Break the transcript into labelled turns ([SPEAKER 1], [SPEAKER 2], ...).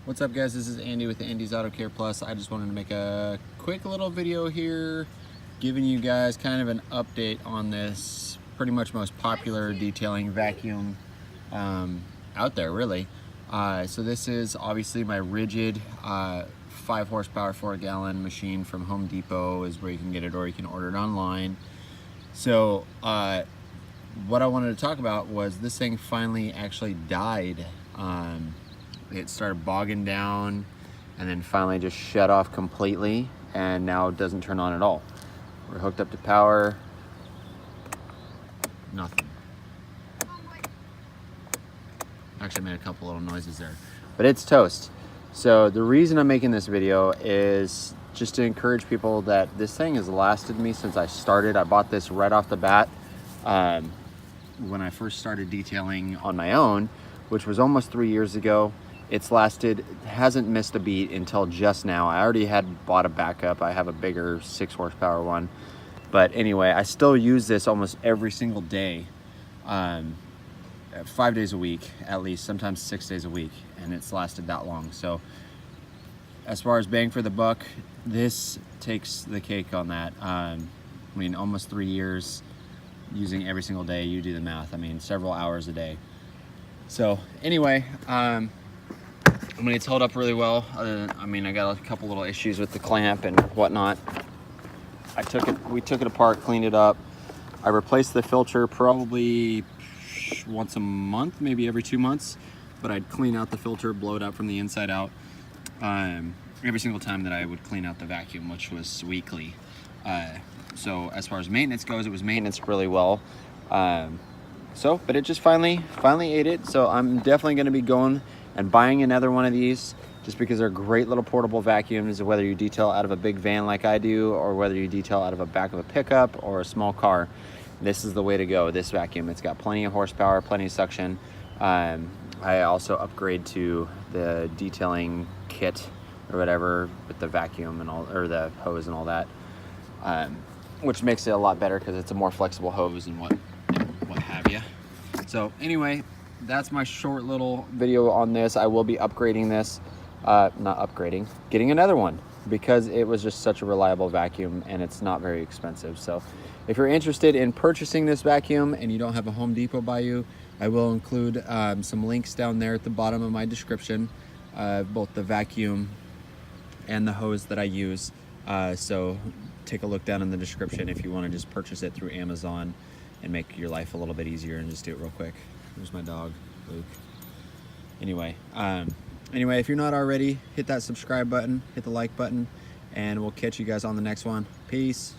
[SPEAKER 1] What's up guys, this is Andy with Andy's Auto Care Plus. I just wanted to make a quick little video here giving you guys kind of an update on this pretty much most popular detailing vacuum out there really. So this is obviously my Ridgid 5 horsepower 4 gallon machine from Home Depot is where you can get it, or you can order it online. So what I wanted to talk about was this thing finally actually died. It started bogging down and then finally just shut off completely, and now it doesn't turn on at all. We're hooked up to power, nothing. Actually made a couple little noises there, but it's toast. So the reason I'm making this video is just to encourage people that this thing has lasted me since I started. I bought this right off the bat when I first started detailing on my own, which was almost 3 years ago. It's lasted, hasn't missed a beat until just now. I already had bought a backup. I have a bigger 6 horsepower one. But anyway, I still use this almost every single day, 5 days a week, at least, sometimes 6 days a week, and it's lasted that long. So as far as bang for the buck, this takes the cake on that. I mean, almost 3 years using every single day. You do the math. I mean, several hours a day. So anyway, I mean, it's held up really well. I mean, I got a couple little issues with the clamp and whatnot. We took it apart, cleaned it up. I replaced the filter probably once a month, maybe every 2 months, but I'd clean out the filter, blow it out from the inside out, every single time that I would clean out the vacuum, which was weekly. So as far as maintenance goes, it was maintenance really well. But it just finally ate it. So I'm definitely gonna be going and buying another one of these, just because they're great little portable vacuums, whether you detail out of a big van like I do, or whether you detail out of a back of a pickup or a small car. This is the way to go, this vacuum. It's got plenty of horsepower, plenty of suction. I also upgrade to the detailing kit or whatever with the vacuum and all, or the hose and all that, which makes it a lot better because it's a more flexible hose and what have you. So anyway, that's my short little video on this. I will be upgrading this, not upgrading, getting another one, because it was just such a reliable vacuum and it's not very expensive. So if you're interested in purchasing this vacuum and you don't have a Home Depot by you, I will include some links down there at the bottom of my description, both the vacuum and the hose that I use. So take a look down in the description if you want to just purchase it through Amazon and make your life a little bit easier and just do it real quick. There's my dog, Luke. Anyway, if you're not already, hit that subscribe button, hit the like button, and we'll catch you guys on the next one. Peace.